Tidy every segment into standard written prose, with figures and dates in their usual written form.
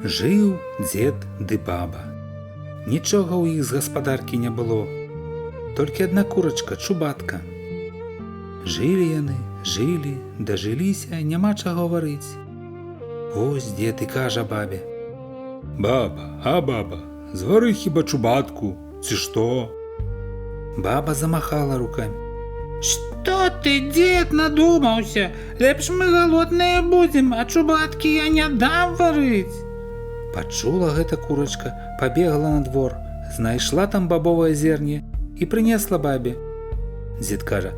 Жыў дзед ды баба. Нічога ў іх з гаспадаркі не было, толькі адна курачка, чубатка. Жылі яны, жылі, дажыліся, няма чаго варыць. Вось дзед і кажа бабе: баба, звары хіба чубатку, ці што? Баба замахала руками. Што ты, дзед, надумаўся? Лепш мы галодныя будзем, а чубаткі я не дам варыць. Пачула гэта курачка, пабегла на двор, знайшла там бабовае зерне і прынесла бабе. Дзед кажа: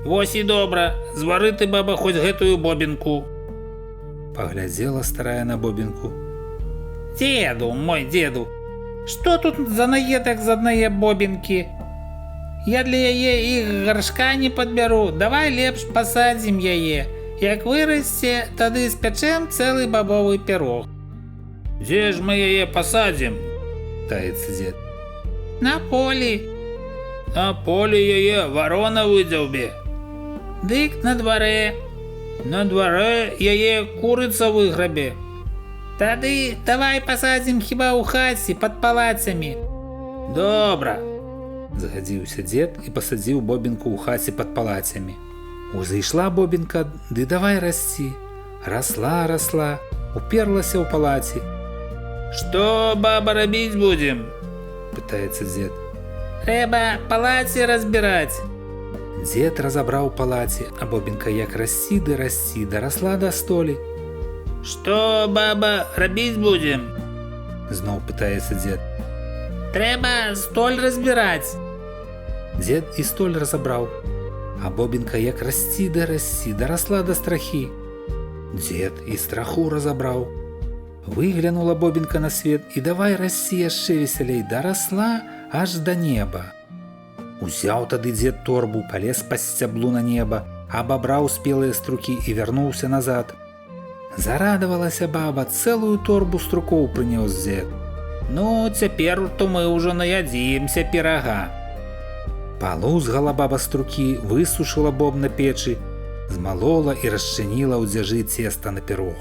Вось і добра, звары ты, баба, хоць гэтую бобінку. Паглядзела старая на бобінку. Дзеду, мой дзеду, што тут за наедак з аднае бобінкі? Я для яе і гаршка не падбяру, давай лепш пасадзім яе. Як вырасце, тады спячэм цэлы бабовы пірог. Дзе ж мы яе пасадзім? Таецца дзед. На полі. На полі яе варона выдзяўбе. Дык на дварэ. На дварэ яе курыца выграбе. Тады давай пасадзім хіба ў хаце пад палацамі. Добра. Згадзіўся дзед і пасадзіў бобінку ў хаце пад палацямі. Узайшла бобінка, ды давай расці. Расла, уперлася ў палаці. Што, баба, рабіць будзем? Пытаецца дзед. Трэба палаці разбіраць. Дзед разабраў палаці, а бобінка як расці, дарасла да столі. Што, баба, рабіць будзем? Зноў пытаецца дзед. Трэба столь разбіраць. Дзед і столь разабраў, а бобінка як расці, дарасла да страхі. Дзед і страху разабраў. Выглянула бобінка на свет і давай расці яшчэ весялей, дарасла аж да неба. Узяў тады дзед торбу, палез па сцяблу на неба, абабраў спелыя струкі і вярнуўся назад. Зарадавалася баба, цэлую торбу струкоў прынёс дзед. Ну, цяпер то мы ўжо наядзімся пірага. Палузгала баба струкі, высушыла боб на печы, змалола і расчыніла ў дзяжы цеста на пірог.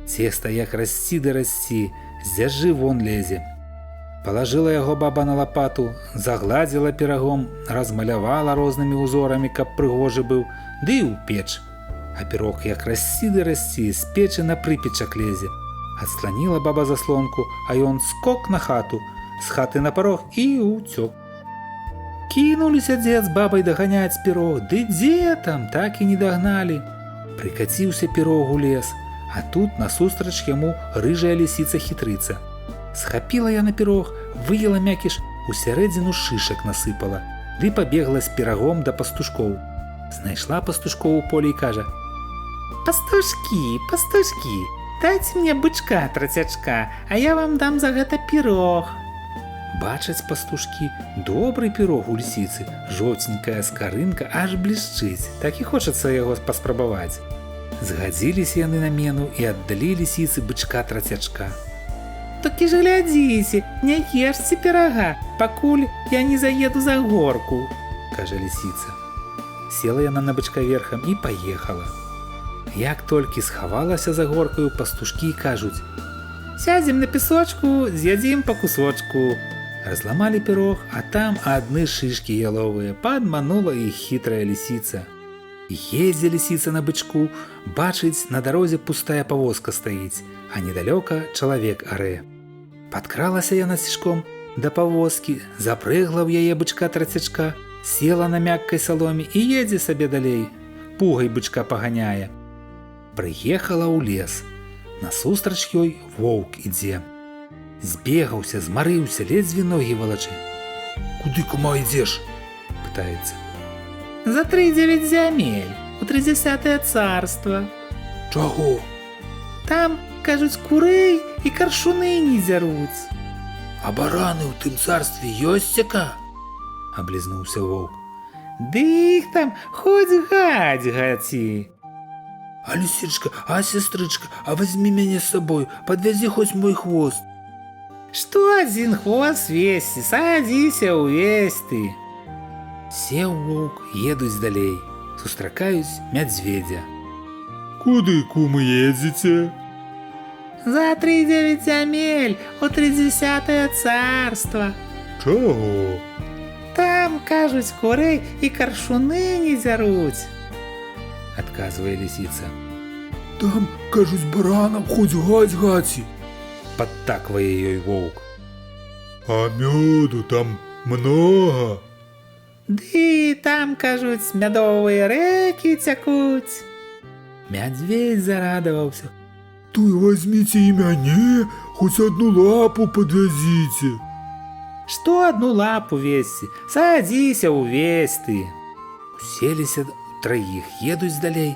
Цеста як расці, з дзяжы вон лезе. Палажыла яго баба на лапату, загладзіла пірагом, размалявала рознымі ўзорамі, каб прыгожы быў, ды і ў печ. А пірог як расці, з печы на прыпечак лезе. Адсланіла баба заслонку, а ён скок на хату, з хаты на парог і ўцёк. Кінуліся дзед з бабай даганяць пірог, ды дзе там, так і не дагналі. Прыкаціўся пірог у лес, а тут насустрач яму рыжая лісіца-хітрыца. Схапіла яна пірог, выела мякіш, у сярэдзіну шышак насыпала, ды пабегла з пірагом да пастушкоў. Знайшла пастушкоў у полі і кажа: Пастушкі, дайце мне бычка трацячка, а я вам дам за гэта пірог. Бачаць пастушкі, добры пірог у лісіцы, жоўценькая скарынка аж блішчыць, так і хочацца яго паспрабаваць. Згадзіліся яны на мену і аддалі лісіцы бычка трацячка. Толькі ж глядзіце, не ешце пірага, пакуль я не заеду за горку, кажа лісіца. Села яна на бычка верхам і паехала. Як толькі схавалася за горкаю, пастушкі кажуць: сядзем на песочку, з'ядзім па кусочку. Разламалі пірог, а там адны шышкі яловыя, падманула іх хітрая лісіца. Едзе лісіца на бычку, бачыць, на дарозе пустая павозка стаіць, а недалёка чалавек арэ. Падкралася яна цішком да павозкі, запрэгла ў яе бычка трацячка, села на мяккай саломе і едзе сабе далей, пугай бычка паганяе. Прыехала ў лес. Насустрач ёй воўк ідзе. Збегаўся, змарыўся, ледзьве ногі валачы. Куды, кума, ідзеш? Пытаецца. За 3-9 зямель, у 30-е царства. Чаго? Там, кажуць, курэй і каршуны не дзяруць. А бараны ў тым царстве ёсць-ка? Аблізнуўся воўк. Ды іх там хоць гаць гаці. А лісічка, а сястрычка, а вазьмі мяне з сабою, падвязі хоць мой хвост. Што адзін хвост весці, садзіся ўвесь ты. Сеў воўк, едуць далей, сустракаюць мядзведзя. Куды, кумы, едзеце? За 3-9 земель у 30-е царство. Чого? Там, кажуть, курей і каршуни не зяруть. Отказывая лисица. Там, кажуть, баранам хоч гать-гаці. Подтакивая ее волк. А меду там много. Ды там, кажуть, мядовые реки тякуть. Медведь зарадовался. То й возьмите і мяне, хоч одну лапу подвязите. Что одну лапу вести? Садися увесь ты. Уселися троих, едуць далей.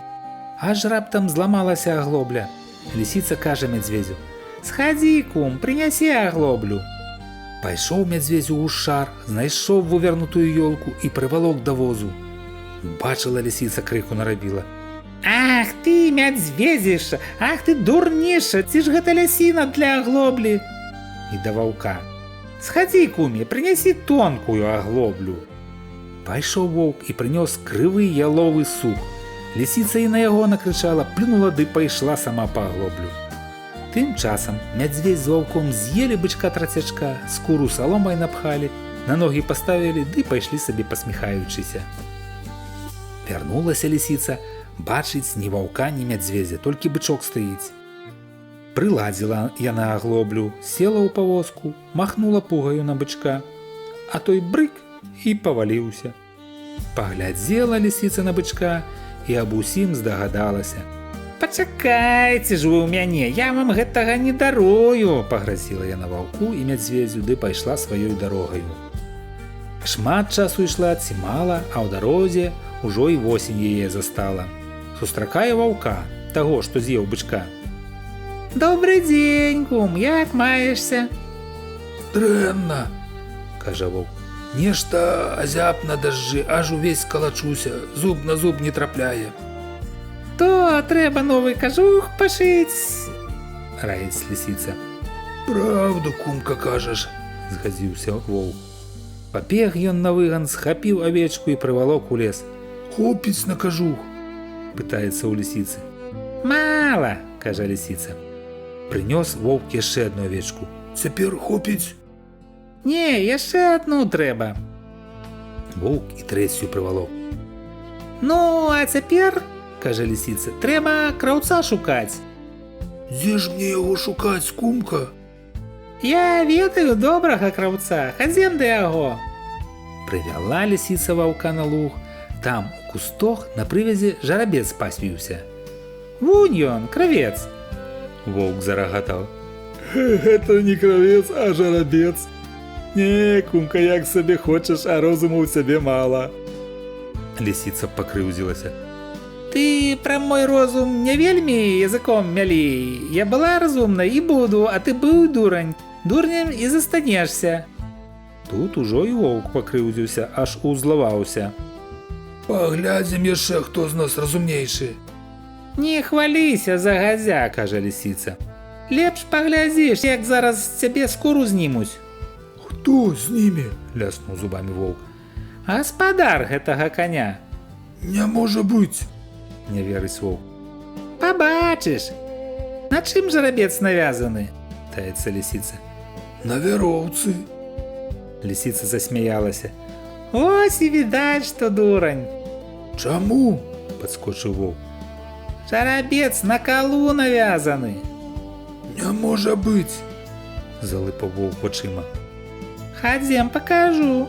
Аж раптам зламалася аглобля. Лисица кажа медведю: Сходи, кум, принеси оглоблю. пайшоў медведь у гушар, знайшоў вывернутую ёлку і прывалок да возу. Бачыла лисица, крыку нарабіла. Ах ты, медведзіша, ах ты дурніша, ці ж гэта лясіна для аглоблі. І да ваўка: Сходи, куме, принеси тонкую аглоблю. Пайшоў воўк і прынёс крывы яловы сук. Лисица і на яго накрычала, плюнула ды пайшла сама па аглоблю. Тым часам мядзведь з ваўком з'елі бычка трацячка, скуру саломай напхалі, на ногі паставілі ды пайшлі сабе пасміхаючыся. Вярнулася лисица, бачыць ні ваўка, ні мядзведзя, толькі бычок стаіць. Прыладзіла яна аглоблю, села ў павозку, махнула пугаю на бычка, а той брык і паваліўся. Паглядзела лисица на бычка і аб усім здагадалася. Пачакайце ж вы ў мяне, я вам гэтага не дарую, пагрозіла яна ваўку і мядзведзю ды пайшла сваёй дарогаю. Шмат часу ішла, ці мала, а ў дарозе ўжо і восень яе застала. Сустракае ваўка, таго, што з'еў бычка. Добрый дзень, кум, як маешься? Дрэнна, кажа воўк. Нешта азяб на дажджы, аж увесь калачуся, зуб на зуб не трапляе. То трэба новый кажух пашыць, раіць лисица. Правду, кумка, кажаш, згадзіўся воўк. Пабег ён на выган, схапіў авечку і прывалок у лес. Хопіць на кажух, пытаецца ў лисицы. Мала, кажа лисица. Прынёс воўк яшчэ одну авечку. Цяпер хопіць? Не, яшчэ адну трэба. Воўк і трэцюю прывалок. Ну, а цяпер, кажа лисица, трэба краўца шукаць. Дзе ж мне яго шукаць, кумка? Я ведаю добрага краўца, хадзем да яго. Прывяла лисица ваўка на луг. Там у кустах на прывязі жарабец пасвіўся. Вунь ён, кравец. Воўк зарагатаў. Гэта не кравец, а жарабец. Не, кумка, як сабе хочаш, а розуму ў цябе мала. Лисица пакрыўдзілася. Ты пра мой розум не вельмі языком мялі. Я была разумнай і буду, а ты быў дурань. Дурнем і застанешся. Тут ужо і воўк пакрыўдзіўся, аж узлаваўся. Паглядзім яшчэ, хто з нас разумнейшы. Не хваліся, загадзя, кажа лисица. Лепш паглядзіш, як зараз з цябе скуру знімуць. Хто з німі? Ляснуў зубамі воўк. Гаспадар гэтага коня. Не можа быць. Не верыць воўк. Пабачыш. На чым жарабец навязаны? Таецца лисица. На вяроўцы. Лисица засмяялася. Ось і відаць, што дурань. Чаму? Падскочыў воўк. Жарабец на калу навязаны. Не можа быць. Залыпаў воўк вачыма. Хадзем пакажу.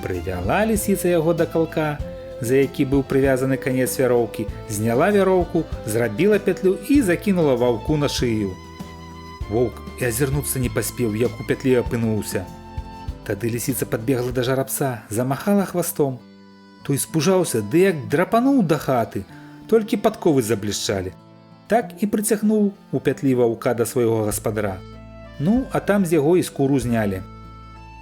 Прывяла лисица яго да калка, за які быў прывязаны канец вяроўкі, зняла вяроўку, зрабіла петлю і закінула ваўку на шыю. Воўк і азірнуцца не паспеў, як у пятлі апынуўся. Тады лисица падбегла да жарабца, замахала хвастом. Той спужаўся, ды як драпануў да хаты, толькі падковы заблішчалі. Так і прыцягнуў у пятлі ваўка да свайго гаспадара. Ну, а там з яго і скуру знялі.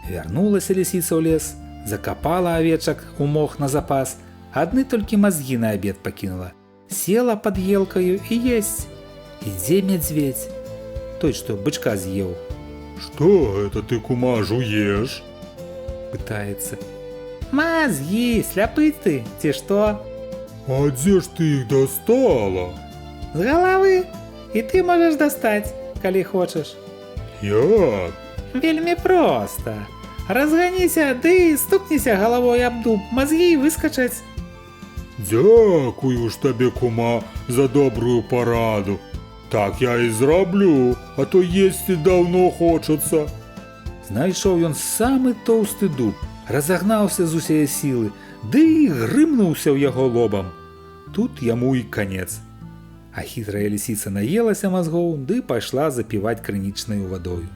Вярнулася лисица ў лес, закапала авечак у мох на запас, адны толькі мазгі на абед пакінула. Села пад елкаю і есць. Ідзе мядзведь, той, што бычка з'еў. Што гэта ты, кума, жуеш? Пытаецца. Мазгі, сляпы ты, ці што? А дзе ж ты іх дастала? З галавы? І ты можаш дастаць, калі хочаш. Як? Вельмі проста. Разганіся, ды стукніся галавой аб дуб, мазгі выскачаць. Дзякую ж табе, кума, за добрую параду. Так я і зраблю, а то есці даўно хочацца. Знайшоў ён самы тоўсты дуб, разагнаўся з усяе сілы, ды і грымнуўся ў яго лобам. Тут яму і канец. А хітрая лісіца наелася мазгоў, ды пайшла запіваць крынічнаю вадою.